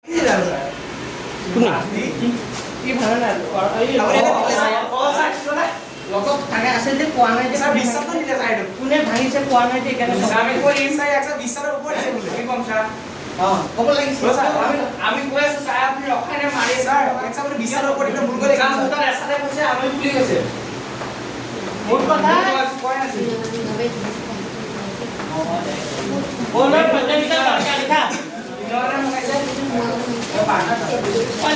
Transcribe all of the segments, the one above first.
কি ভালো না লগত থাকে আছে যে কোৱা নাই যে বিশ্বাসটো নিলে যায় কোনে ভাঙিছে কোৱা নাই যে এখানে আমি কৈ ইনসাই 120 ওপৰত আছে বুলি কি কম স্যাৰ ক'ব লাগিছিল আমি কৈ আছো স্যাৰ আপুনি ৰখাই নাই মাৰি স্যাৰ 120 ওপৰত এটা ভুল কৰি কাম উতাৰ এসাতে কৈছে আমি ভুলি গৈছে মোৰ কথা কৈ আছে বলৰ প্ৰতিযোগিতা লিখা ইনৰে মগাইছে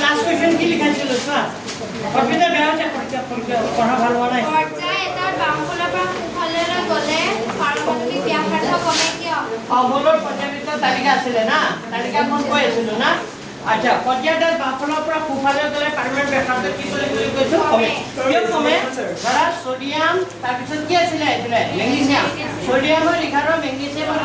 লাষ্ট কোৱেশ্চন কি লিখাইছিল চোৱা কবিতা বেয়া হৈছে পঢ়া ভাল হোৱা নাই পৰ্যায় এটাৰ বামফালৰ পৰা সোঁফাললৈ গ'লে পাৰমাণৱিক ব্যাসাৰ্ধ কমে কিয়? বলৰ পৰ্যায়বৃত্ত তালিকা আছিলে না তালিকাখন কৈ আছিলো না আচ্ছা পৰ্যায়টাৰ বামফালৰ পৰা সোঁফালে গ'লে পাৰমাণৱিক ব্যাসাৰ্ধ কি বুলি কৈছো কমে কিয় কমে ধৰা সোডিয়াম তাৰপিছত কি আছিলে এইফালে মেগনেছিয়াম সোডিয়ামৰ 11 মেগনেছিয়ামৰ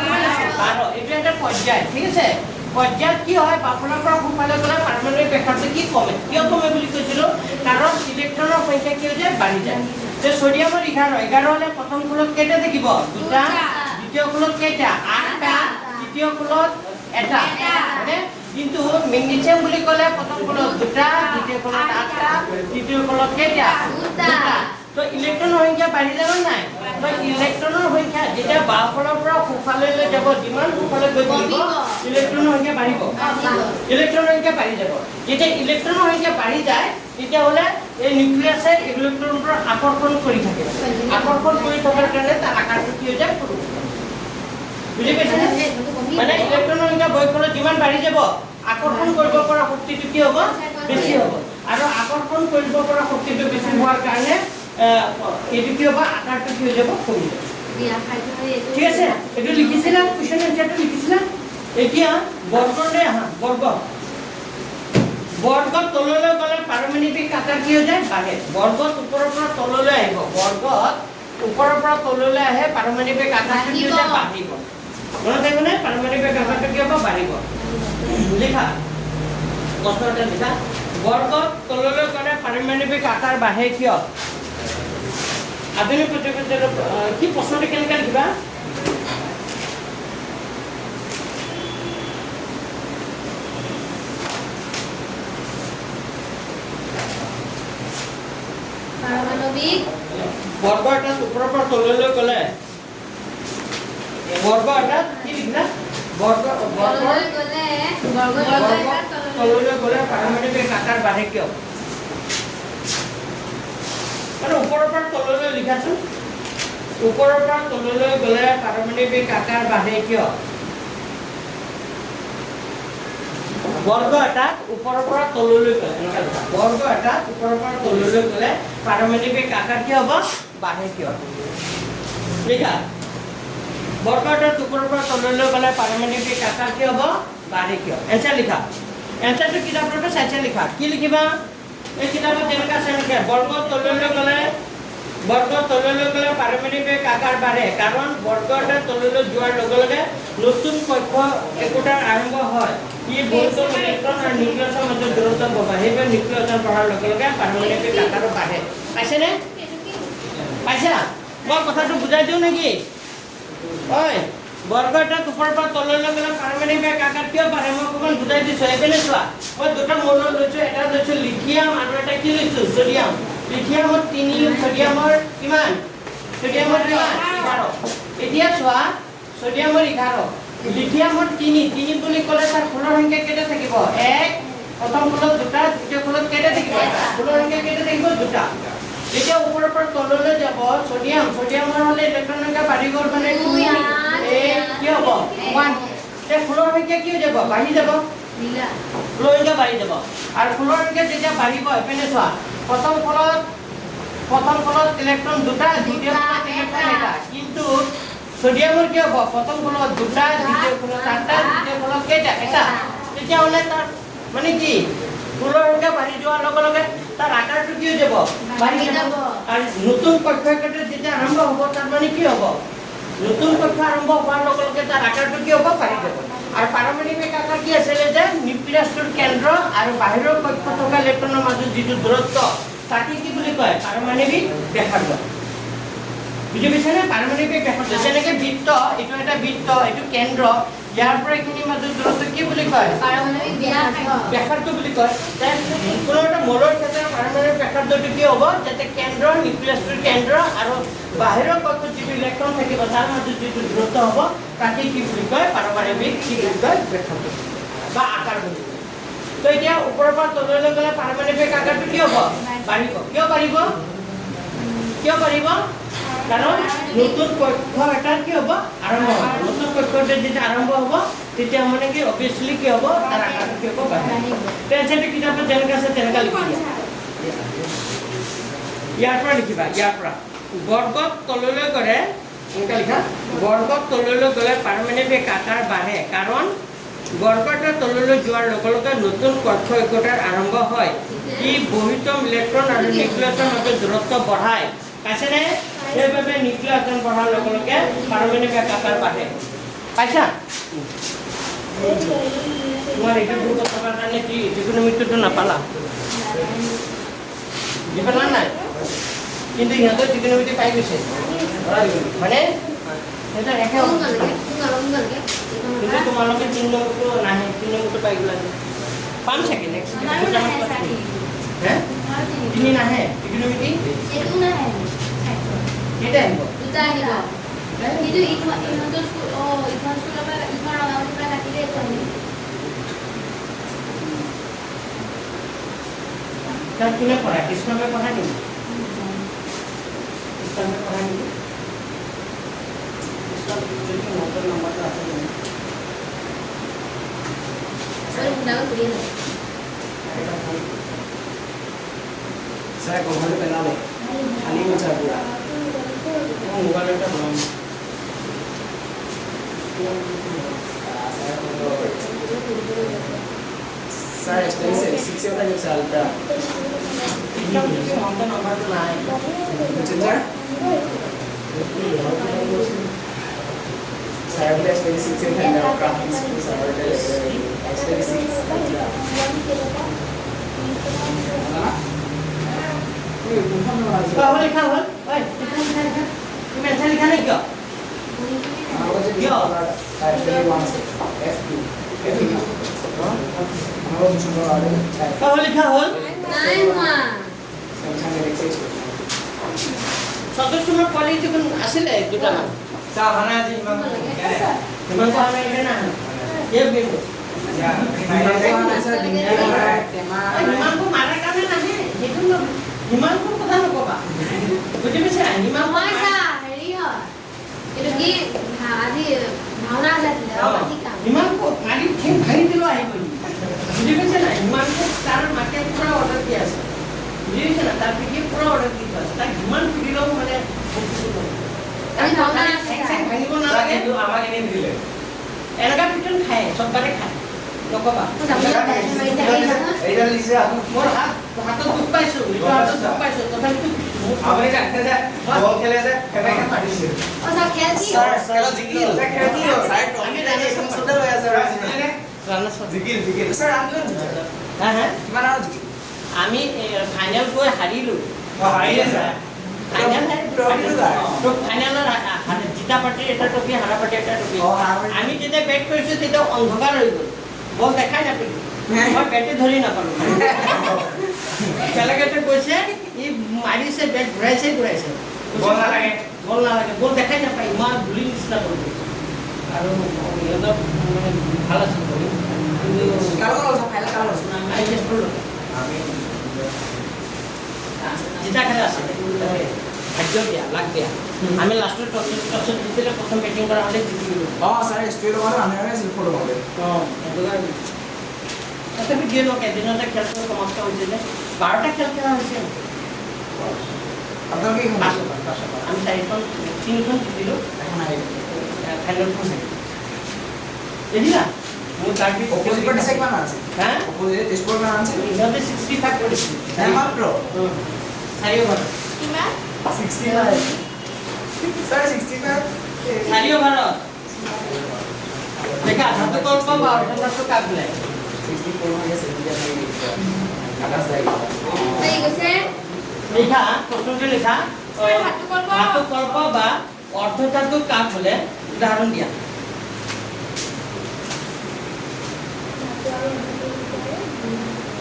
12 এইটো এটা পৰ্যায় ঠিক আছে পৰ্যায়ত কি হয় বামফালৰ পৰা সোঁফালে গ'লে পাৰমাণৱিক ব্যাসাৰ্ধ কি কমে কিয় কমে বুলি কৈছিলো কাৰণ ইলেক্ট্ৰনৰ সংখ্যা কি হৈ যায় বাঢ়ি যায় যে সোডিয়ামৰ 11 হলে প্ৰথম খোলত কেইটা থাকিব দুটা দ্বিতীয় খোলত কেইটা 8টা তৃতীয় খোলত এটা মানে কিন্তু মেগনেছিয়াম বুলি ক'লে প্ৰথম খোলত দুটা দ্বিতীয় খোলত 8টা তৃতীয় খোলত কেইটা দুটা তো ইলেক্ট্ৰনৰ সংখ্যা বাঢ়ি যাব নাই তো ইলেক্ট্ৰনৰ সংখ্যা যেতিয়া বাওঁফালৰ পৰা সোঁফাললৈ যাব যিমান সোঁফালে গৈ থাকিব ইলেক্ট্ৰনৰ সংখ্যা বাঢ়িব ইলেক্ট্ৰনৰ সংখ্যা বাঢ়ি যাব যেতিয়া ইলেক্ট্ৰনৰ সংখ্যা বাঢ়ি যায় তেতিয়া হলে এই নিউক্লিয়াছে ইলেক্ট্ৰনবোৰ আকৰ্ষণ কৰি থাকে আকৰ্ষণ কৰি থকাৰ কাৰণে তাৰ আকাৰটো কি হৈ যায় সৰু বুজি পাইছে মানে ইলেক্ট্ৰনৰ সংখ্যা বৈকলত যিমান বাঢ়ি যাব আকৰ্ষণ কৰিব পৰা শক্তিটো কি হ'ব বেছি হ'ব আৰু আকৰ্ষণ কৰিব পৰা শক্তিটো বেছি হোৱাৰ কাৰণে এইটো কি হ'ব আকাৰটো কি হৈ যাব কমি যাব ঠিক আছে এইটো লিখিছিলা কোৱেশ্চন এনসাৰটো লিখিছিলা এতিয়া বৰ্গতে আহা বৰ্গ তললৈ গ'লে পাৰমাণৱিক আকাৰ কি হৈ যায় বাঢ়ে বৰ্গত ওপৰৰ পৰা তললৈ আহিব বৰ্গত ওপৰৰ পৰা তললৈ আহে পাৰমাণৱিক আকাৰটো কি হৈ যায় বাঢ়িব মনত থাকিবনে পাৰমাণৱিক আকাৰটো কি হ'ব বাঢ়িব লিখা প্ৰশ্নটা লিখা বৰ্গত তললৈ গ'লে পাৰমাণৱিক আকাৰ বাঢ়ে কিয় আধুনিক প্ৰতিযোগিতাৰ কি প্ৰশ্নটো কেনেকৈ লিখিবা পাৰমাণৱিক বৰ্গ এটাত ওপৰৰ পৰা তললৈ গ'লে বৰ্গ এটাত কি লিখিলা তললৈ গ'লে তললৈ গ'লে পাৰমাণৱিক আকাৰ বাঢ়ে কিয় মানে ওপৰৰ পৰা তললৈ লিখাচোন ওপৰৰ পৰা তললৈ গ'লে পাৰমাণৱিক আকাৰ বাঢ়ে কিয় বৰ্গ এটাত ওপৰৰ পৰা তললৈ গ'লে বৰ্গ এটাত ওপৰৰ পৰা তললৈ গ'লে পাৰমাণৱিক আকাৰ কি হ'ব বাঢ়ে কিয় লিখা বৰ্গ এটাত ওপৰৰ পৰা তললৈ গ'লে পাৰমাণৱিক আকাৰ কি হ'ব বাঢ়ে কিয় এনসাৰ লিখা এনসাৰটো কিতাপৰ পৰা চাই লিখা কি লিখিবা এই কিতাপত যেনেকৈ আছে এনেকৈ বৰ্গ তললৈ গ'লে পাৰমাণৱিক আকাৰ বাঢ়ে কাৰণ বৰ্গ এটা তললৈ যোৱাৰ লগে লগে নতুন কক্ষ একোটাৰ আৰম্ভ হয় ই বহুতো ইলেক্ট্ৰন আৰু নিউক্লিয়াছৰ মাজত দূৰত্ব বঢ়ায় সেইবাবে নিউক্লিয়াছৰ বঢ়াৰ লগে লগে পাৰমাণৱিক আকাৰো বাঢ়ে পাইছেনে পাইছা মই কথাটো বুজাই দিওঁ নেকি ঐ বৰ্গ এটাত ওপৰৰ পৰা তললৈ গ'লে পাৰমাণৱিক আকাৰ কিয় বাঢ়ে মই অকণমান বুজাই দিছোঁ এইপিনে চোৱা মই দুটা মৌল লৈছোঁ এটা লৈছোঁ লিথিয়াম আৰু এটা কি লৈছোঁ ছ'ডিয়াম লিথিয়ামত 3 ছ'ডিয়ামৰ কিমান ছ'ডিয়ামৰ কিমান 11 এতিয়া চোৱা ছ'ডিয়ামৰ 11 লিথিয়ামত 3 বুলি ক'লে তাৰ খোলৰ সংখ্যা কেইটা থাকিব 1 প্ৰথম খোলত দুটা দ্বিতীয় খোলত কেইটা থাকিব খোলৰ সংখ্যা কেইটা থাকিব দুটা যেতিয়া ওপৰৰ পৰা তললৈ যাব ছ'ডিয়ামৰ হ'লে ইলেক্ট্ৰন সংখ্যা বাঢ়ি গ'ল মানে কি হ'ব 1 তে খোলৰ সংখ্যা কি হৈ যাব বাঢ়ি যাব খোলৰ সংখ্যা বাঢ়ি যাব আৰু খোলৰ সংখ্যা যেতিয়া বাঢ়িব এপিনে চোৱা প্ৰথম খোলত ইলেক্ট্ৰন দুটা দ্বিতীয় খোলত ইলেক্ট্ৰন এটা কিন্তু ছ'ডিয়ামৰ কি হ'ব প্ৰথম খোলত দুটা দ্বিতীয় খোলত 8টা তৃতীয় খোলত কেইটা এটা তেতিয়াহ'লে তাৰ মানে কি খোলৰ সংখ্যা বাঢ়ি যোৱাৰ লগে লগে তাৰ আকাৰটো কি হৈ যাব বাঢ়ি যাব আৰু নতুন কক্ষ এটা যেতিয়া আৰম্ভ হ'ব তাৰ মানে কি হ'ব নতুন কক্ষ আৰম্ভ হোৱাৰ লগে লগে তাৰ আকাৰটো কি হ'ব বাঢ়ি যাব আৰু পাৰমাণৱিক আকাৰ কি আছিলে যে নিউক্লিয়াছটোৰ কেন্দ্ৰ আৰু বাহিৰৰ কক্ষ থকা ইলেক্ট্ৰনৰ মাজত যিটো দূৰত্ব তাকে কি বুলি কয় পাৰমাণৱিক ব্যাসাৰ্ধ বুজি পাইছেনে পাৰমাণৱিক ব্যাসাৰ্ধ যেনেকৈ বৃত্ত এইটো এটা বৃত্ত এইটো কেন্দ্ৰ ইয়াৰ পৰা এইখিনিৰ মাজত দূৰত্ব কি বুলি কয় পাৰমাণৱিক ব্যাসাৰ্ধ ব্যাসাৰ্ধ বুলি কয় কোনো এটা মৌলৰ ক্ষেত্ৰত পাৰমাণৱিক ব্যাসাৰ্ধটো কি হ'ব যাতে কেন্দ্ৰ নিউক্লিয়াছটোৰ কেন্দ্ৰ আৰু বাহিৰৰ কক্ষত যিটো ইলেক্ট্ৰন থাকিব তাৰ মাজত যিটো দূৰত্ব হ'ব তাকে কি বুলি কয় পাৰমাণৱিক কি বুলি কয় ব্যাসাৰ্ধ বা আকাৰ বুলি কয় তো এতিয়া ওপৰৰ পৰা তললৈ গ'লে পাৰমাণৱিক আকাৰটো কি হ'ব বাঢ়িব কিয় বাঢ়িব কাৰণ নতুন কক্ষ এটাত কি হ'ব আৰম্ভ হ'ব নতুন কক্ষতে যেতিয়া আৰম্ভ হ'ব তেতিয়া মানে কি অবভিয়াছলি কি হ'ব তাৰ আকাৰটো কি হ'ব বাঢ়িব টেনচনটো কিতাপত যেনেকৈ আছে তেনেকৈ লিখি দিয়া ইয়াৰ পৰা লিখিবা ইয়াৰ পৰা বৰ্গত তললৈ গ'লে এনেকৈ লিখা বৰ্গত তললৈ গ'লে পাৰমাণৱিক আকাৰ বাঢ়ে কাৰণ বৰ্গটোৰ তললৈ যোৱাৰ লগে লগে নতুন কক্ষ একোটাৰ আৰম্ভ হয় ই বহিতম ইলেক্ট্ৰন আৰু নিউক্লিয়াছৰ মাজত দূৰত্ব বঢ়ায় পাইছেনে সেইবাবে নিউক্লিয়াছৰ বঢ়াৰ লগে লগে পাৰমাণৱিক আকাৰ বাঢ়ে পাইছা তোমাৰ এইটো দূৰ থকাৰ কাৰণে কি ত্ৰিকোণমিতিটো নাপালা বুজি নাই কিন্তু ইহঁতৰ ত্ৰিকোণমিতি পাই গৈছে মানে সিহঁতৰ একে কিন্তু তোমালোকে 3 নম্বৰটো নাহে 3 নম্বৰটো পাই গ'লা পাম চাগে নেক্সট হে 3 নাহে ত্ৰিকোণমিতি কেইটা আহিব কিন্তু ইহঁতৰ ইখন স্কুলৰ পৰা ইখন ৰঙামাটিৰ পৰা কাটিলে এইটো আহিব তাত কোনে পঢ়ায় কৃষ্ণমে পঢ়ায় নেকি কৃষ্ণমে পঢ়ায় নেকি নম্বৰটো আছে স্যার কোহলে পেলালে খালি মোচা পুরা মোবাইলটা বনাম স্যার এক্সটেন্সিভ 6 ওটা যে চালটা নম্বরটো নাই বুঝছেন স্যার স্যার বলে এক্সটেন্সিভ 6 এর hand out graphics sir extensive Kau boleh kau, oi, তুমি এটা লিখা নাই কিয়? কিয়? কও লিখা হল? নাই হোৱা সদস্যৰ কোৱালিটি কোন আছিল দুটা মান চা হানা আজি ইমান ইমান কোৱা নাই না কে বিন্দু ইমানকো মাৰাৰ কাৰণে নাহে সেইটো ইমানকো কথা নকবা বুজি পাইছা ইমান মই চা হেৰি হয় এইটো কি আজি ভাওনা আছিলে কি কাম ইমানকো মাৰি ঠেং ভাঙি দিলো আহিব বুজি পাইছা না ইমানকো তাৰ মাকে পুৰা অৰ্ডাৰ দি আছে বুজি পাইছা না তাৰ পিকি পুৰা অৰ্ডাৰ দি আছে তাক ইমান পিৰিলেও মানে আজি ভাওনা ঠেং ভাঙিব নালাগে আমাক এনে দিলে এনেকা পিটন খায় চববাৰে খায় নকবা এইটা লিখছে মোৰ হাতত দুখ পাইছো হাতত দুখ পাইছো তথাপিতো আপুনি জানে যে বল খেলে যে হেনেকে মাৰিছে অ সব খেল কি স্যার খেলা জিকিল খেলা কি স্যার আমি জানি সংসদে লৈ আছে জিকিল জিকিল স্যার আমি হ্যাঁ হ্যাঁ কিমান আৰু জিকিল আমি ফাইনেল গৈ হাৰিলো হাৰিলে স্যাৰ ফাইনেলৰ জিতা পাৰ্টিৰ এটা ট্ৰফি হাৰা পাৰ্টিৰ এটা ট্ৰফি আমি যেতিয়া বেট কৰিছো তেতিয়া অন্ধকাৰ হৈ গ'ল বল দেখাই নাপালো মই বেটে ধৰি নাপালো বেলেগতে কৈছে ই মাৰিছে বেট ঘূৰাইছে বল নালাগে বল দেখাই নাপায় ইমান ধূলি নিচিনা কৰিলো আৰু ইহঁতৰ মানে ভাল আছিল কিন্তু কালো ফাইনাল কালো আমি টেষ্ট কৰিলো জিতা খেলা আছে ভাগ্য দিয়া লাগ দিয়া আমি লাষ্টত টছত জিতিলে প্ৰথম বেটিং কৰা হ'লে জিতি গ'লো স্যাৰ স্টুডিও মানে আনে আছিল ফটো মাৰে তথাপি দিয়ে লওক এদিনতে খেলটো সমাপ্ত হৈছিলে 12টা খেল খেলা হৈছে আপোনালোকে কি পাঁচ আমি 3খন জিতিলোঁ এখন আহিল ফাইনেলখন দেখিলা মোৰ টাৰ্গেট অপোজিট পাৰ্টি চেক মান আছে হা অপোজিট তেজপুৰ মান আছে ইহঁতে 65 কৰিছিল মাত্ৰ 4 অভাৰ কিমান 65 স্যাৰ 65 4 অভাৰত দেখা হাতত কল্প বা অৰ্ধনাটো কাটলে 64 মানে 70 কাটা যায় এই গৈছে লিখা প্ৰশ্নটো লিখা ধাতু কল্প বা অৰ্ধধাতু কাপ হলে উদাহৰণ দিয়া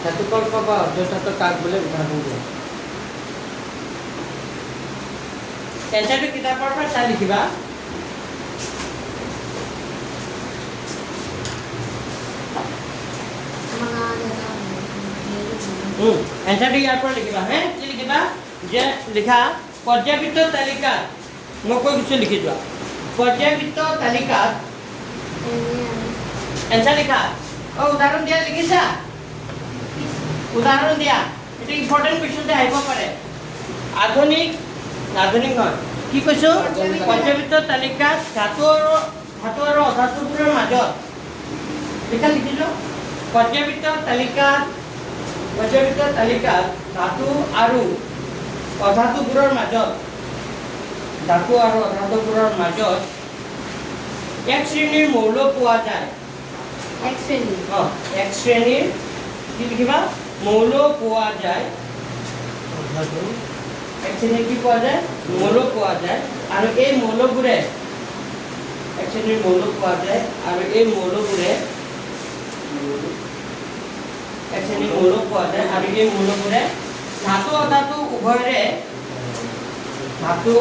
ধাতুকল্প বা অৰ্ধধাতু কাক বোলে উদাহৰণ দিয়া এনচাৰটো কিতাপৰ পৰা চাই লিখিবা এনচাৰটো ইয়াৰ পৰা লিখিবা হে কি লিখিবা যে লিখা পৰ্যায়বৃত্ত তালিকাত মই কৈ কিছু লিখি যোৱা পৰ্যায়বৃত্ত তালিকাত এনচাৰ লিখা উদাহৰণ দিয়া লিখিছা উদাহৰণ দিয়া এটা ইম্পৰ্টেণ্ট কুৱেশ্যন আহিব পাৰে আধুনিক নহয় কি কৈছো পৰ্যায়বৃত্ত তালিকাত ধাতু আৰু অধাতুবোৰৰ মাজত লিখিলো পৰ্যায়বৃত্ত তালিকাত ধাতু আৰু অধাতুবোৰৰ মাজত এক শ্ৰেণীৰ মৌল পোৱা যায় এক শ্ৰেণীৰ কি লিখিবা মৌল পোৱা যায় এক শ্ৰেণীৰ কি পোৱা যায় মৌল পোৱা যায় আৰু এই মৌলবোৰে এক শ্ৰেণীৰ মৌল পোৱা যায় আৰু এই মৌলবোৰে এক শ্ৰেণীৰ মৌল পোৱা যায় আৰু এই মৌলবোৰে ধাতু অধাতু উভয়ৰে ধাতু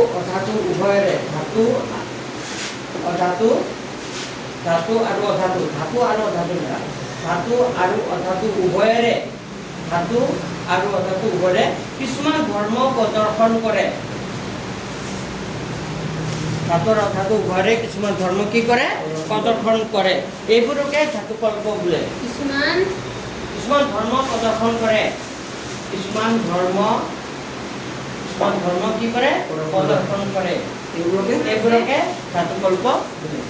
আৰু অধাতু উভয়ৰে কিছুমান ধৰ্ম প্ৰদৰ্শন কৰে ধাতু আৰু অধাতু উভয়ৰে কিছুমান ধৰ্ম কি কৰে প্ৰদৰ্শন কৰে এইবোৰকে ধাতুকল্প বোলে কিছুমান ধৰ্ম প্ৰদৰ্শন কৰে কিছুমান ধৰ্ম কি কৰে প্ৰদৰ্শন কৰে এইবোৰকে ধাতুকল্প বোলে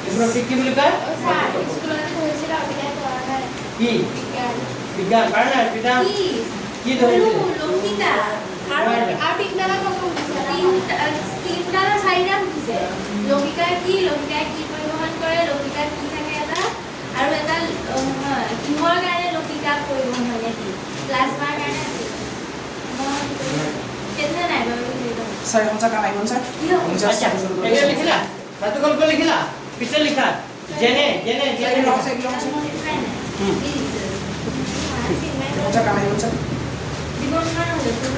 এইবোৰকে কি বুলি কয় কি বিজ্ঞান পাৰা নাই বিজ্ঞান কি ধৰিছে লৌকিকাই কি পৰিবহন কৰে লৌকিকাত কি থাকে এটা আৰু এটা কিহৰ কাৰণে লৌকিকা পৰিবহন হয় নেকি প্লাজমাৰ কাৰণে কেনে নাই বাৰু স্যার এখন স্যার কামাই স্যার আচ্ছা এটা লিখিলা ধাতুকল্প লিখিলা পিছে লিখা জেনে লং সাইড স্যার কামাই স্যার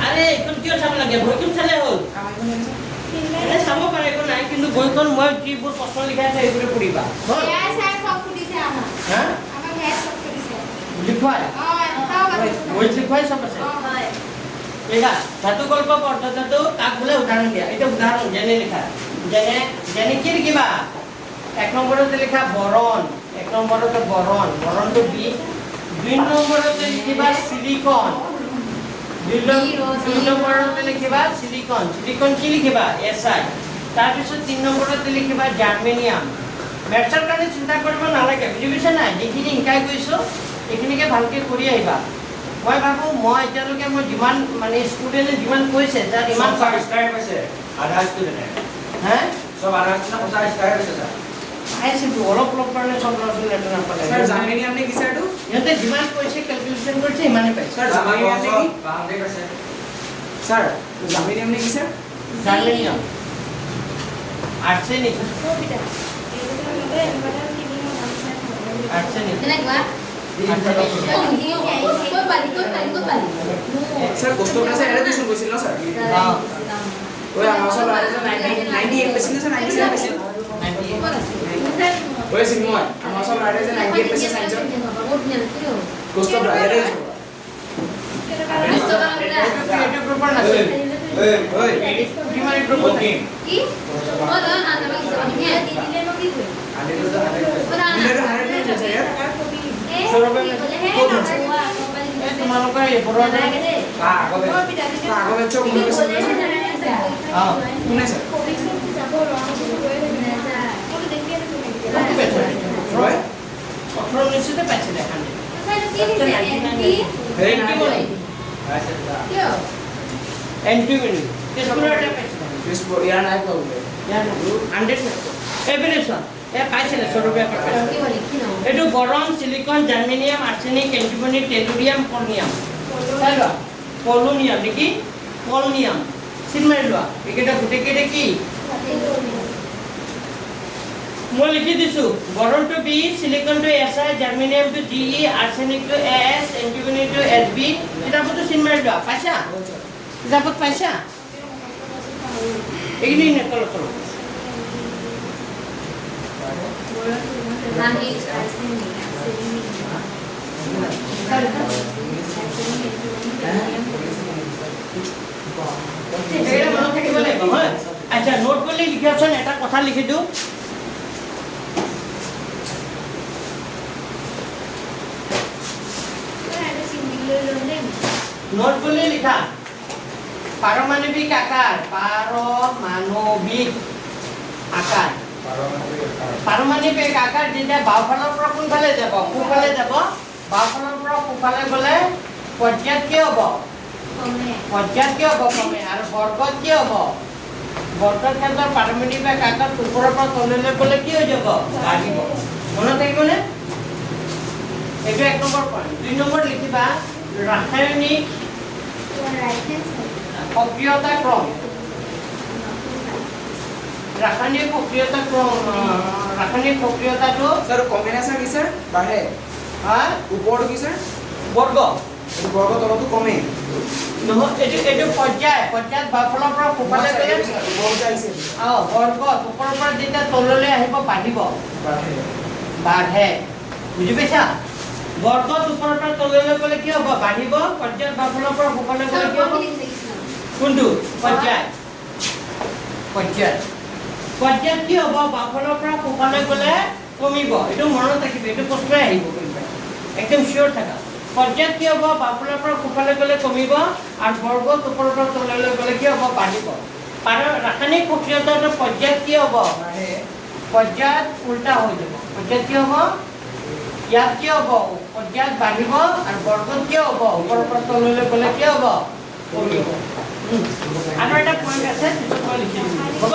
আরে এখন কিয় চাব লাগে বইখন চালে হ'ল কামাই এনে চাব পাৰে একো নাই কিন্তু বইখন মই যিবোৰ প্ৰশ্ন লিখা আছে সেইবোৰে পঢ়িবা হ'ল হা লিখুৱাই বইত লিখুৱাই চব আছে লিখা ধাতুকল্প পদ্ধতিটো কাক বোলে উদাহৰণ দিয়া এটা উদাহৰণ জেনে লিখা জেনে কি লিখিবা এক নম্বৰতে লিখা বৰণ বৰণটো বি দুই নম্বৰতে লিখিবা সিলিকন দুই নম্বৰতে লিখিবা সিলিকন কি লিখিবা SI তাৰপিছত 3 নম্বৰতে লিখিবা জাৰ্মেনিয়াম মেথছৰ কাৰণে চিন্তা কৰিব নালাগে বুজিছে নাই যিখিনি শিকাই গৈছো এইখিনিকে ভালকে কৰি আহিবা মই ভাবো মই এতিয়ালৈকে মই যিমান মানে ষ্টুডেণ্টে যিমান কৈছে তাৰ ইমান সাবস্ক্ৰাইব আছে আধা স্টুডেন্ট হে সব আধা স্টুডেন্ট সাবস্ক্ৰাইব আছে স্যাৰ আইছে অলপ কাৰণে সব ল'ৰা-ছোৱালী লেটাৰ নাপালে স্যাৰ জাৰ্মানিয়াম নে কি স্যাৰ তো ইহঁতে যিমান কৈছে ক্যালকুলেশন কৰিছে ইমানে পাইছে স্যার জার্মানিয়াম নে কি 100% স্যার জার্মানিয়াম নে কি স্যার জার্মেনিয়াম আর্সেনিক স্যার কোস্টো ক্লাসে এর কোশ্চেন কইছিল না স্যার ওই আমার সব আর 98 পেছেন না স্যার 97 পেছেন ওই সিময় আমার সব আর 98 পেছেন সাইন্স কোস্টো ব্রায়ার ক্রিয়েটিভ গ্ৰুপৰ নাছিল ওই কিমানে গ্ৰুপ ওকে কি ও না না না দিলে মই কি কই তোমালোকৰ এই পঢ়োৱা আগবে চোখ মনে পেছেন কোনে স্যাৰ ৰয় 18 নিশ্চিত পাইছে দেখান ভেৰি নাইস এন্টিমিনি তেজপুৰৰ এটা পাইছে দিস ইয়াৰ নাই পাবলে ইয়াৰ 100 এভিলেশন এ পাইছিলে 100 रुपया পাইছে এটো বৰণ silicon germanium arsenic antimony tellurium polonium নেকি পলনিয়াম চিন মাৰি লোৱা একেটা গুটেকেটা কি মই লিখি দিছো বৰনটো বি সিলিকনটো এসআই জাৰ্মেনিয়ামটো জিই আৰ্সেনিকটো এস এন্টিমনিটো এসবি কিতাপটো চিন মাৰি লোৱা পাইছা কিতাপত পাইছা এইখিনি নেকল কল Mahi arsenic, এটা মনত থাকিব লাগিব হয় আচ্ছা নোট কৰি লিখাচোন এটা কথা লিখি দিও নোট কৰি লিখা পাৰমাণৱিক আকাৰ পাৰমাণৱিক আকাৰ যেতিয়া বাওঁফালৰ পৰা কোনফালে যাব সোঁফালে যাব বাওঁফালৰ পৰা সোঁফালে গ'লে পৰ্যায়ত কি হ'ব পৰ্যায়ত কি হ'ব কমে আৰু বৰ্গত কি হ'ব বৰ্গৰ ক্ষেত্ৰত পাৰমাণৱিক আকাৰ ওপৰৰ পৰা তললৈ গ'লে কি হৈ যাব বাঢ়িব মনত থাকিবনে এইটো 1 নম্বৰ পইণ্ট 2 নম্বৰ লিখিবা ৰাসায়নিক সক্ৰিয়তা ক্ৰম ৰাসায়নিক সক্ৰিয়তাটো স্যাৰ কমে না স্যাৰ কি স্যাৰ বাঢ়ে হা উপৰটো কি স্যাৰ বৰ্গ এইটো বৰ্গ তলটো কমে নহয় এইটো পৰ্যায়ত বাওঁফালৰ পৰা সোঁফালে গ'লে বৰ্গ আহিছে বৰ্গ ওপৰৰ পৰা যেতিয়া তললৈ আহিব বাঢ়িব বাঢ়ে বাঢ়ে বুজি পাইছা বৰ্গত ওপৰৰ পৰা তললৈ গ'লে কি হ'ব বাঢ়িব পৰ্যায়ত বাওঁফালৰ পৰা সোঁফালে গ'লে কি হ'ব কোনটো পৰ্যায়ত কি হ'ব বাওঁফালৰ পৰা সোঁফালে গ'লে কমিব এইটো মনত ৰাখিব এইটো প্ৰশ্নই আহিব একদম চিয়ৰ থাকা পৰ্যায়ত কি হ'ব বাওঁফালৰ পৰা সোঁফালে গ'লে কমিব আৰু বৰ্গত ওপৰৰ পৰা তললৈ গ'লে কি হ'ব বাঢ়িব ৰাসায়নিক সক্ৰিয়তাটো পৰ্যায়ত কি হ'ব বাঢ়ে পৰ্যায়ত উল্টা হৈ যাব পৰ্যায়ত কি হ'ব ইয়াত কি হ'ব পৰ্যায়ত বাঢ়িব আৰু বৰ্গত কি হ'ব ওপৰৰ পৰা তললৈ গ'লে কি হ'ব কমিব আৰু এটা পইণ্ট আছে পিছত মই লিখি দিম হ'ব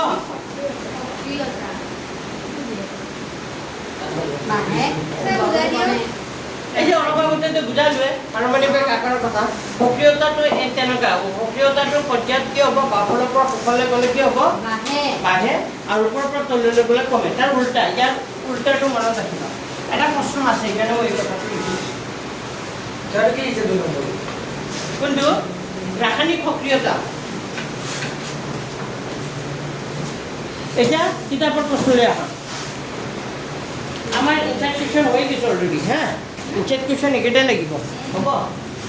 এই যে অলপ আগতে বুজালোৱে পাৰমাণৱিক আকাৰৰ কথা সক্ৰিয়তাটো তেনেকুৱা সক্ৰিয়তাটো পৰ্যায়ত কি হ'ব বাওঁফালৰ পৰা সোঁফালে গ'লে কি হ'ব বাঢ়ে আৰু ওপৰৰ পৰা তললৈ গ'লে কমে তাৰ উল্টা ইয়াৰ উল্টাটো মনত ৰাখিবা এটা প্ৰশ্ন আছে সেইকাৰণে মই এই কথাটো লিখিছোঁ স্যাৰ কি লিখছে 2 নম্বৰ কোনটো ৰাসায়নিক সক্ৰিয়তা এতিয়া কিতাপৰ প্ৰশ্নলৈ আহা আমাৰ ইনচাইট কুৱেশ্যন হৈ গৈছে অলৰেডি হা ইনচাইট কুৱেশ্যন একেটাই লাগিব হ'ব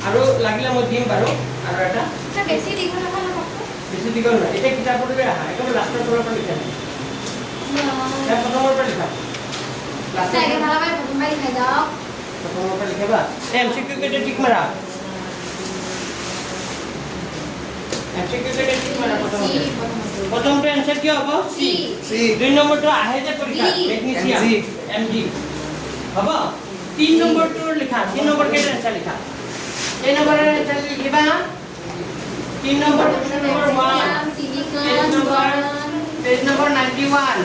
আৰু লাগিলে মই দিম বাৰু আৰু এটা বেছি দীঘল নহয় এতিয়া কিতাপলৈ আহা একেবাৰে লাষ্টৰ পৰা লিখা প্ৰথমৰ পৰা লিখা প্ৰথমৰ পৰা লিখিবা MCQ কেইটা টিক মাৰা MCQ কেইটা টিক মাৰা প্ৰথমটো এনসাৰ কি হ'ব সি 2 নম্বৰটো আহে যে পৰীক্ষা ম্যাগনেসিয়াম Mg হ'ব 3 নম্বৰটো লিখা 3 নম্বৰ কেইটা এনসাৰ লিখা 3 নম্বৰৰ এনসাৰ লিখিবা 3 নম্বৰ নম্বৰ 1 পেজ নম্বৰ 91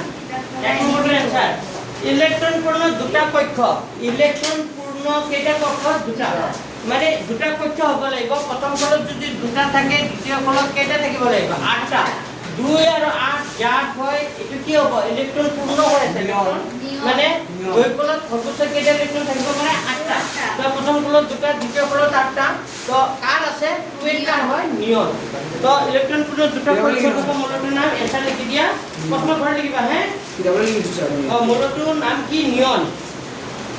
এক নম্বৰটো এনসাৰ ইলেক্ট্ৰন পূৰ্ণ দুটা কক্ষ ইলেক্ট্ৰন পূৰ্ণ কেইটা কক্ষ দুটা মানে দুটা কক্ষ হ'ব লাগিব প্ৰথম কলত যদি দুটা থাকে দ্বিতীয় কলত কেইটা থাকিব লাগিব 8টা 2 আৰু 8 যাক হয় এটো কি হ'ব ইলেক্ট্ৰন পূৰ্ণ হৈ আছে মানে দুই কলত সৰ্বোচ্চ কেইটা ইলেক্ট্ৰন থাকিব মানে 8টা তো প্ৰথম কলত দুটা দ্বিতীয় কলত 8টা তো কাৰ আছে 2 কাৰ হয় নিয়ন তো ইলেক্ট্ৰন পূৰ্ণ দুটা কক্ষ হ'ব মূলটোৰ নাম এনসাৰ লিখি দিয়া প্ৰশ্ন ঘৰ লিখিবা হে কিতাপলৈ লিখিছো স্যাৰ মূলটোৰ নাম কি নিয়ন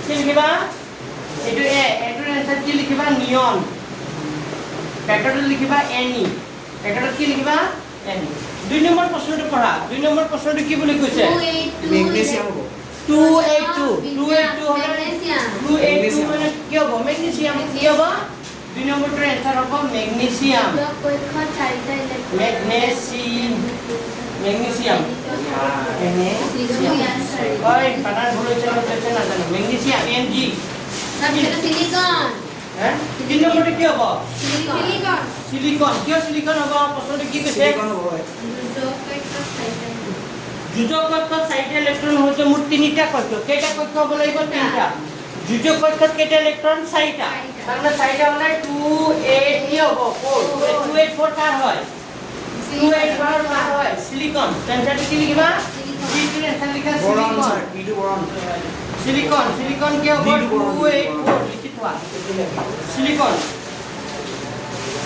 কি লিখিবা এটো এটোৰ এনসার কি লিখিবা নিয়ন ব্যাকেটত লিখিবা Ni ব্যাকেটত কি লিখিবা Ni 2 নম্বৰ প্ৰশ্নটো পঢ়া 2 নম্বৰ প্ৰশ্নটো কি বুলি কৈছে ম্যাগনেসিয়াম হ'ব 282 হলে 282 মানে কি হ'ব ম্যাগনেসিয়াম কি হ'ব 2 নম্বৰটোৰ এনসার হ'ব ম্যাগনেসিয়াম ম্যাগনেসিয়াম ওই বানান ভুল হয়েছে না জানো ম্যাগনেসিয়াম Mg হ্যাঁ 3 নম্বৰটো কি হ'ব সিলিকন কিয় সিলিকন হ'ব প্ৰশ্নটো কি কৈছে সিলিকন হ'ব যুজক কক্ষত 4টা ইলেক্ট্রন হচ্ছে মোট 3টা কক্ষ কেইটা কক্ষ হ'ব লাগিব 3টা যুজক কক্ষত কেইটা ইলেক্ট্রন 4টা মানে 4টা হলে 2 কি হ'ব 4 2 8 4 কার হয় 2 8 4 কার হয় সিলিকন টেনশনটো কি লিখিবা D2 answer লিখা boron silicon sir D2 boron silicon क्या होगा D2 boron 284 लिखित हुआ silicon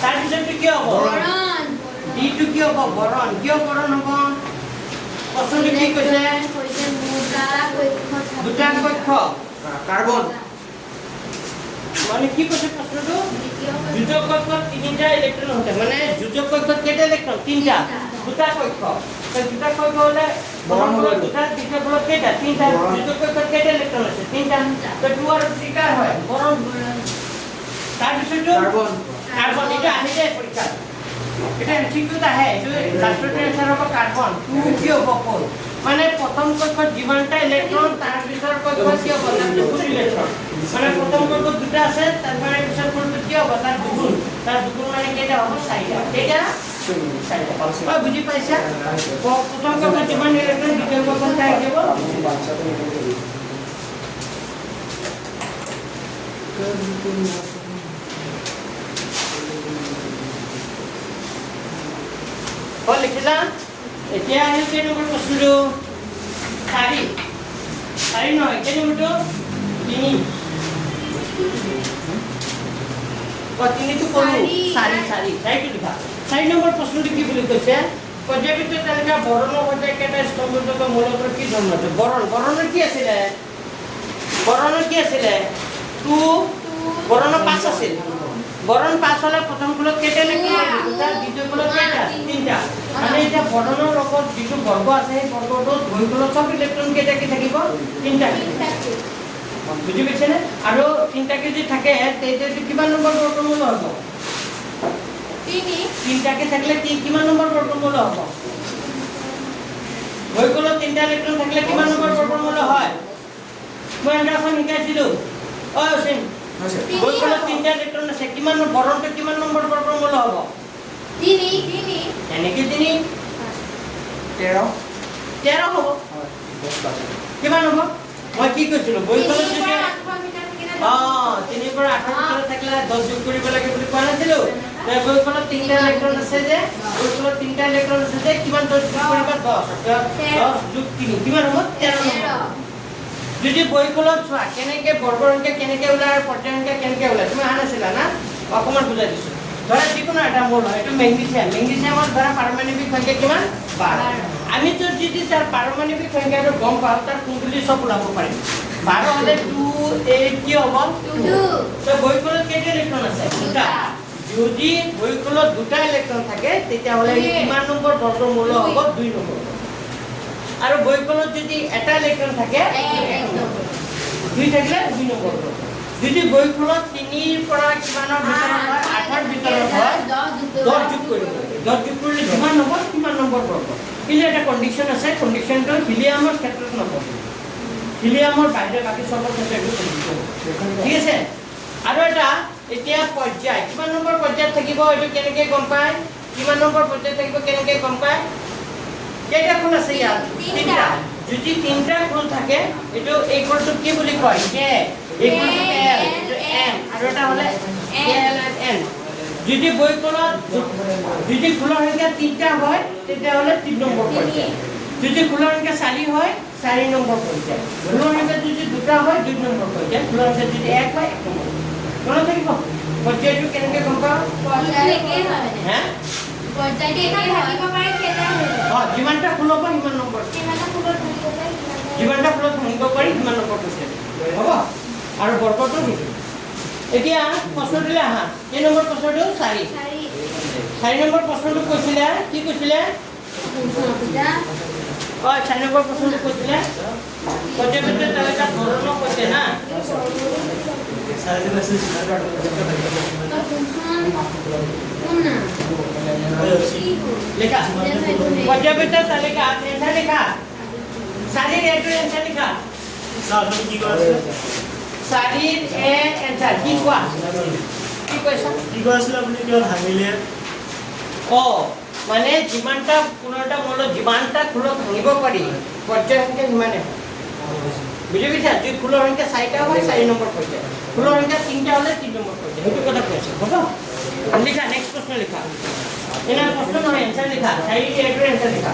तार पिछड़ क्या होगा boron D2 क्या होगा boron क्यों boron होगा प्रश्न लिखी कैसे দুটা কক্ষ carbon মানে কি কৈছে প্রশ্নটো যোজক কক্ষত তিনিটা ইলেক্ট্রন হতে মানে যোজক কক্ষত কেইটা ইলেক্ট্রন তিনটা দুটা কক্ষ তো দুটা কক্ষ হলে বরণ হলো দুটা দ্বিতীয় বল কেইটা তিনটা যোজক কক্ষত কেইটা ইলেক্ট্রন আছে তিনটা তো 2 আর 3 কার হয় বরণ তার পিছতো carbon কার্বন এটা আহি যায় পরীক্ষা এটা ঠিকতো আহে এটা লাস্টতে আনসার হবে কার্বন 2 কি হবে কোন মানে প্রথম কক্ষত জীবনটা ইলেক্ট্রন তার পিছৰ কক্ষত কি হবে তাৰ দুগুণ ইলেক্ট্ৰন মানে প্ৰথম কক্ষত দুটা আছে তাৰপৰে পিছৰ কক্ষত কি হবে তার দুগুণ মানে কেইটা হবে 4টা কেইটা 4টা বুঝি পাইছা প্রথম কক্ষত জীবন ইলেক্ট্রন দ্বিতীয় কক্ষত কাই দিব और लिखला এতিয়া আহিল কেই নম্বৰ প্ৰশ্নটো 4 নহয় কেই নম্বৰটো 3 কতিনিটো কোন 4 কি লিখা 4 নম্বৰ প্ৰশ্নটো কি বুলি কৈছে পৰ্যায়বৃত্ত তালিকা বৰণৰ সৈতে কেইটা স্তম্ভযুক্ত মূলকৰ কি ধৰ্ম আছে বৰণৰ কি আছিল 2 বৰণৰ 5 আছিল বরণ 5 হলে প্রথম গুলো কেটে লিখি দুটা দ্বিতীয় গুলো কেটে তিনটা মানে এটা বৰণৰ লগত যেটো বৰ্গ আছে এই বৰ্গটো দুইগুলো সব ইলেক্ট্ৰন কেটে কি থাকিব তিনটা বুঝি পাইছে না আৰু তিনটা কে যদি থাকে তেতে কিমান নম্বৰ বৰ্গমূল হ'ব 3 তিনটা কে থাকলে কিমান নম্বৰ বৰ্গমূল হ'ব দুইগুলো তিনটা ইলেক্ট্ৰন থাকলে কিমান নম্বৰ বৰ্গমূল হয় মই এখন শিকাইছিলো ও সেম বইগুলো তিনটা ইলেক্ট্ৰন আছে কিমান বৰণটো কিমান নম্বৰ বর্গমূল হ'ব 3 এনেকে তিনি 13 হ'ব কিমান হ'ব মই কি কৈছিলো বইগুলো যদি 3 পৰা 8 ভিতৰত থাকিলে 10 যোগ কৰিব লাগে বুলি কোৱা নাছিলো বইগুলো তিনটা ইলেক্ট্ৰন আছে যে বইগুলো তিনটা ইলেক্ট্ৰন আছে যে কিমান 10 যোগ কৰিবা 10 যোগ 3 কিমান হ'ব 13 হ'ব যদি বইগুলো ছোৱা কেনেকে বৰ্গৰংকে কেনেকে ওলায় পৰ্যায়ংকে কেনেকে ওলায় তুমি আনাছিলা না অকমান বুজাই দিছো ধৰা যিকোনো এটা মূল হয় এটো মেগনেছিয়ামৰ ধৰা পাৰমাণৱিক সংখ্যা কিমান 12 আমি তো যদি তাৰ পাৰমাণৱিক সংখ্যাটো গম পাওঁ তাৰ কুণ্ডলী সব ওলাব পাৰিম 12 হলে 2 8 কি হ'ব 2 তো বইগুলো কেইটা ইলেক্ট্ৰন আছে দুটা যদি বইগুলো দুটা ইলেক্ট্ৰন থাকে তেতিয়া হলে কিমান নম্বৰ বৰ্গমূল হ'ব 2 নম্বৰ আৰু বইগুলোত যদি এটা ইলেক্ট্ৰন থাকে 2 থাকিলে 2 নম্বৰ যদি বইগুলোত 3 পৰা কিমানৰ ভিতৰত হয় 8 ৰ ভিতৰত হয় 10 যোগ কৰিব 10 যোগ কৰিলে কিমান নম্বৰ কিমান নম্বৰ বৰ্গ কিন্তু এটা কন্ডিশন আছে কন্ডিশনটো হিলিয়ামৰ ক্ষেত্ৰত নপৰে হিলিয়ামৰ বাহিৰে বাকি সবৰ ক্ষেত্ৰত কন্ডিশন ঠিক আছে আৰু এটা এতিয়া পৰ্যায় কিমান নম্বৰ পৰ্যায়ত থাকিব এটো কেনেকে গম পায় কিমান নম্বৰ পৰ্যায়ত থাকিব কেনেকে গম পায় কেইটা খুল আছে ইয়াত তিনটা যদি তিনটা খুল থাকে এটো ইকুয়াল টু কি বুলি কয় K equal to L N আৰু এটা হলে এল এন যদি বইকলত যদি খুলৰ সংখ্যা তিনটা হয় তেতিয়া হলে 3 নম্বৰ পৰ্যায় যদি খুলৰ সংখ্যা 4 হয় 4 নম্বৰ পৰ্যায় খুলৰ সংখ্যা যদি দুটা হয় 2 নম্বৰ পৰ্যায় খুলৰ সংখ্যা যদি 1 হয় 1 নম্বৰ মনত থাকিব পৰ্যায়টো কেনেকে গম পাওঁ হে পৰ্যায়টো একে থাকিব পাৰে কেটা হয় যিমানটা খুলব সিমান নম্বৰ যিমানটা খুলব ভাঙিব পাৰি সিমান নম্বৰ পৰ্যায় হ'ব আৰু বৰ্গটো লিখিম এতিয়া প্ৰশ্নটোলৈ আহা এই নম্বৰ প্ৰশ্নটো 4 নম্বৰ প্ৰশ্নটো কৈছিলে কি কৈছিলে 4 নম্বৰ প্ৰশ্নটো কৈছিলে পৰ্যায়বৃত্ত তালিকা ধৰণৰ কৈছে না লেখা পৰ্যায়বৃত্ত তালিকা এনসাৰ লেখা 4 এটো এনসাৰ লেখা কি কৈছে 4 এ এনসাৰ কি কোৱা কি কৈছা কি কৈছিল আপুনি কিয় ভাঙিলে মানে যিমানটা পুনৰটা মূল যিমানটা খুল ভাঙিব পাৰি পৰ্যায় সংখ্যা সিমানে বুজি পাইছা যদি খুলৰ সংখ্যা 4টা হয় 4 নম্বৰ পৰ্যায় খুলৰ সংখ্যা 3টা হলে 3 নম্বৰ পৰ্যায় সেইটো কথা কৈছে হ'ব লিখা নেক্সট প্ৰশ্ন লিখা এনা প্ৰশ্ন নহয় এনসাৰ লিখা 4 এটো এনসাৰ লিখা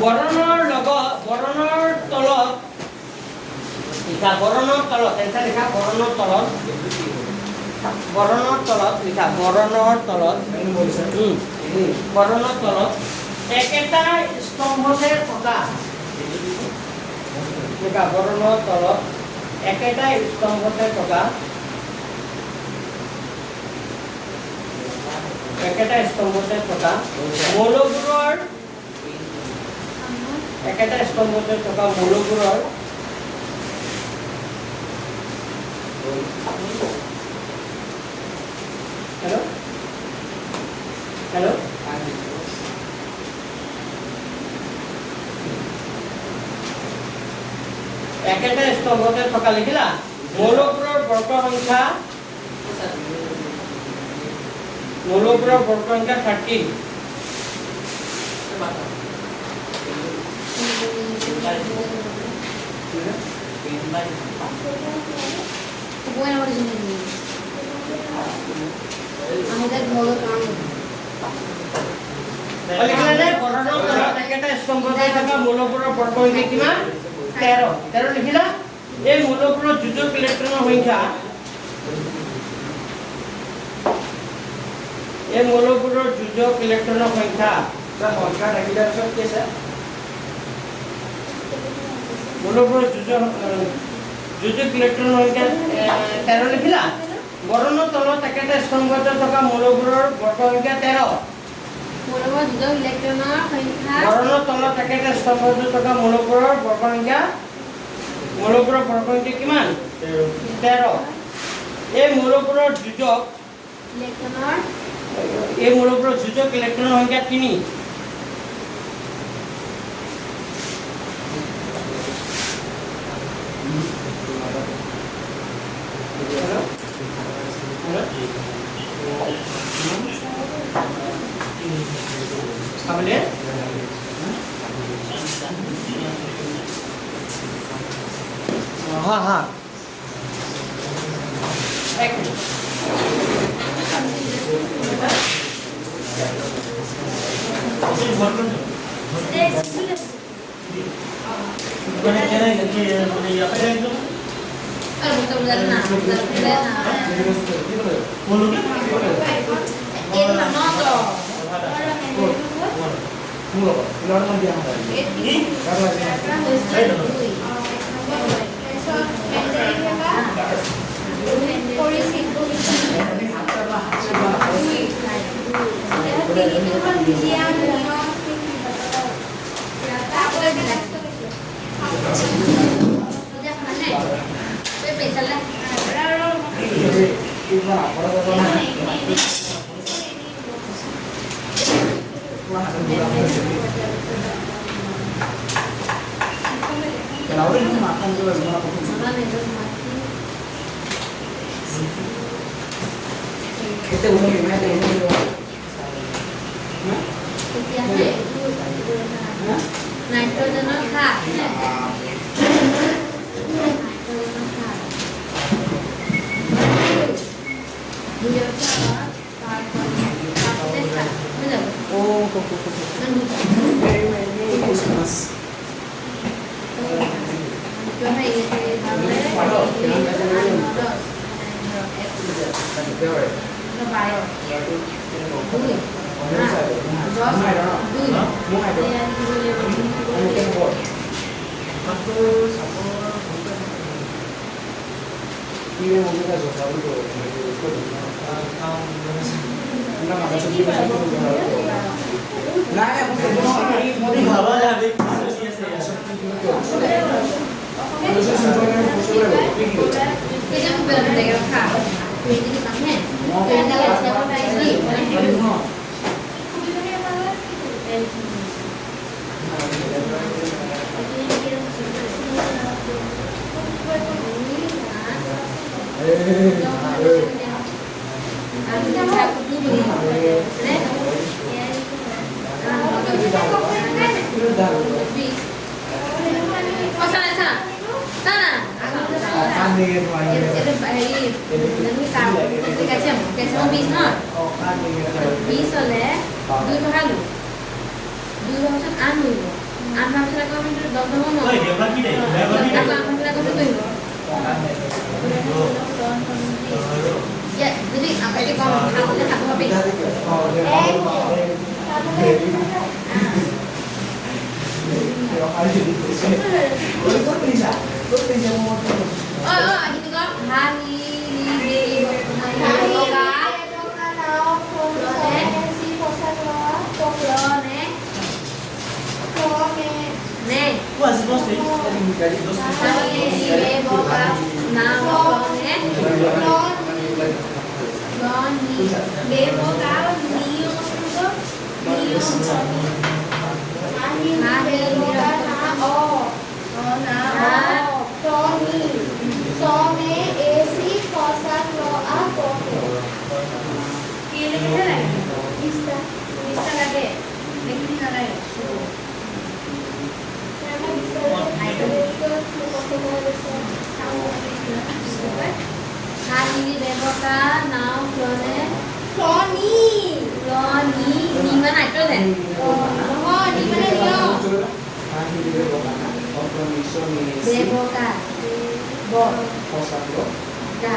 বৰণৰ লগত বৰণৰ তলত লিখা বৰণৰ তলত এটা লিখা বৰণৰ তলত লিখা বৰণৰ তলত বৰণৰ তলত একেটা স্তম্ভতে থকা লিখা বৰণৰ তলত একেটা স্তম্ভতে থকা মৌলবোৰৰ একেটা স্তম্ভতে থকা মৌলবোৰৰ হেল্ল' হেল্ল' একেটা স্তম্ভতে থকা লিখিলা মৌলবোৰৰ বৰ্গ সংখ্যা 13 Buena original. আমাদেৰ ঘৰে কাম লিখিলা বৰণৰ তলত একেটা স্তম্ভতে থকা মৌলবোৰৰ বৰ্গ সংখ্যা কিমান 13 লিখিলা এই মৌলবোৰৰ যোজক ইলেক্ট্ৰনৰ সংখ্যা এই মৌলবোৰৰ যোজক ইলেক্ট্ৰনৰ সংখ্যা সংখ্যা থাকিলে পিছত কি আছে মৌলবোৰৰ যোজক ইলেক্ট্ৰনৰ সংখ্যা 13 লিখিলা বৰণৰ তলত একেটা স্তম্ভতে থকা মৌলবোৰৰ বৰ্গ সংখ্যা 13 বড় দুটো ইলেক্ট্ৰনেৰ সংখ্যা বৰণৰ তলত একেটা স্তম্ভতে থকা মৌলবোৰৰ বৰ্গ সংখ্যা কিমান 13 এই মৌলবোৰৰ যোজক ইলেক্ট্ৰনেৰ এই মৌলবোৰৰ যোজক ইলেক্ট্ৰনৰ সংখ্যা 3 সামনে হ্যাঁ হ্যাঁ এক মানে কেন কি মানে ইয়াতে একদম বুঝতে না বলো কি এর নাম তো মূল লড়ন দিয়া হয় কি Kalau ini makan juga semua aku. Kita umum ini ada ini. নাইট্রোজেনের খাত Oh, Christmas. ভাবা যাবে Anak saya kami itu dokter ngomong. Oi, dia pagi deh. Dia pagi deh. Apa anak saya kami itu? Ya, jadi apa itu kalau aku tak ngopi. Oh, gitu kok. Hari Wah, sebelas deh. Hari ini beboka now Clone ni mana itu deh? Oh, ni mana dia? Beboka bo ka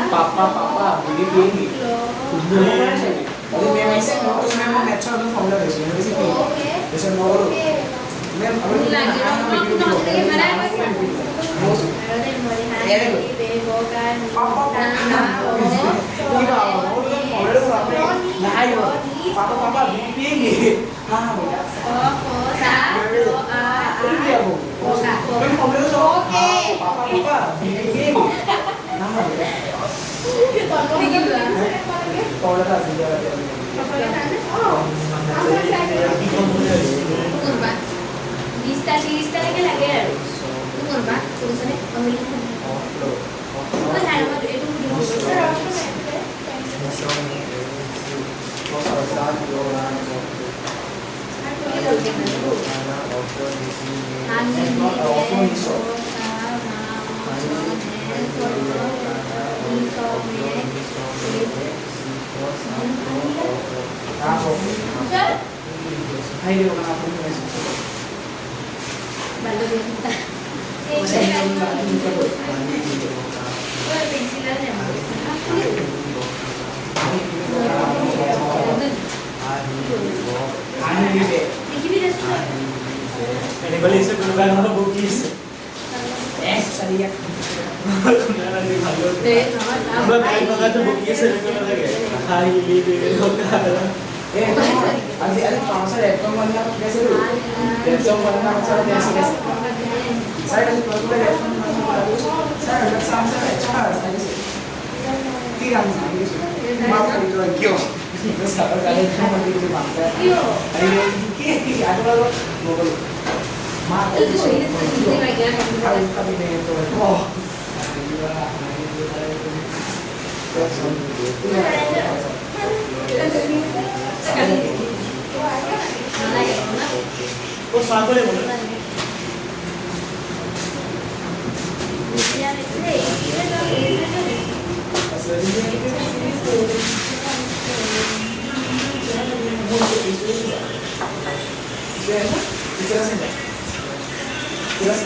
Papa, begini. Jadi memang sih terus memang natural itu formula dari sini sih. Bisa mau. Memang apa ini? Aku tak tahu gimana. Papa begini. Lista lagi lagi. Tunggu Pak, tulisannya pemilihan. Kan ada itu dulu. Ini beli sebelum apa bukis. Saya Kenalan di Malaysia. Mbak kayak banget tuh bukis itu lagi. Hari ini lokal. ada trauma laptop mana biasa dulu. Laptop mana saya biasa. Saya kasih keluar laptop mana bagus. Saya ada sama saya cepat saya sih. Tiga lagi sih. Maaf itu lagi. Terus kalau kalian cuma di bangsa. Ayo ini ada lalu mau maaf itu sih. Kami itu. Oh. Oh, salah boleh boleh. Jelas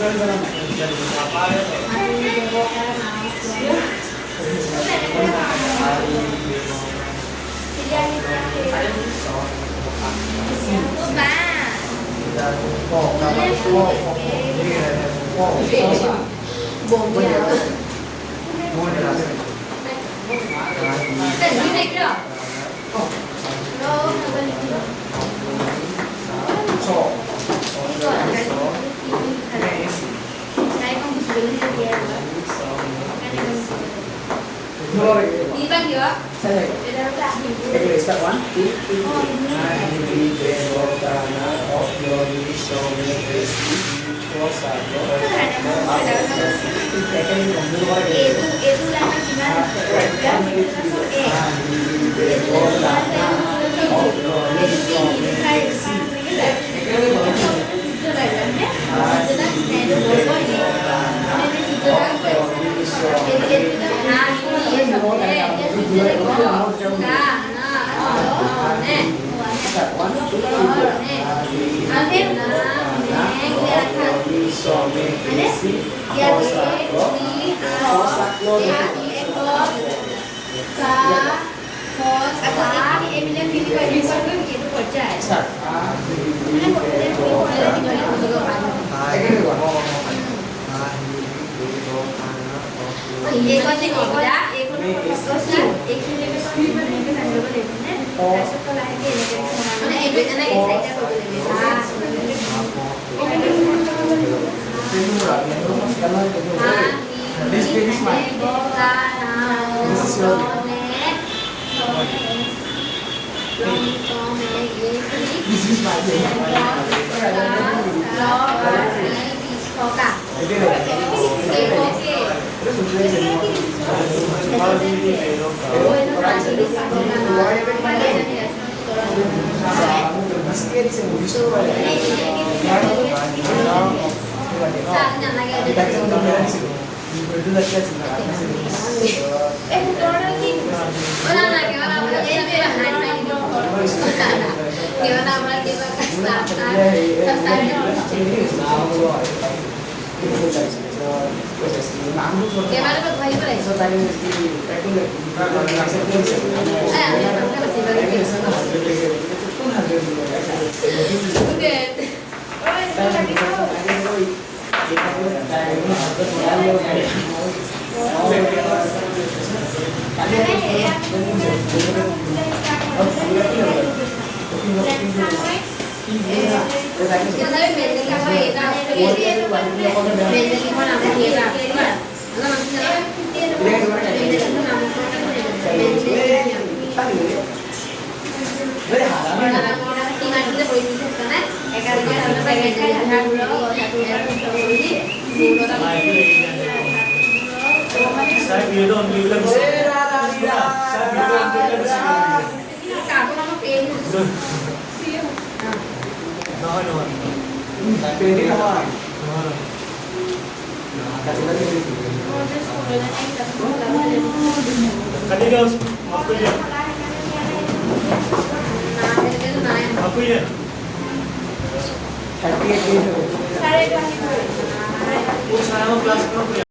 Đi bao nhiêu ạ? Saya Để đâu là hình Okay, start 1, 2, itu lama gimana? Ya, itu start. ये कौन सी होगा एक को एक के लिए भी बने के संग को लेते हैं ऐसे तो लाए के मैंने एक ना एक साइड को लेते हैं हां This page is mine. This is your This is my Saya video on video lang siya. Saya video on video lang siya. Naman. Pwede naman. Kanina, ako yan. Ako yan. 38 days. Kung saan mo class ko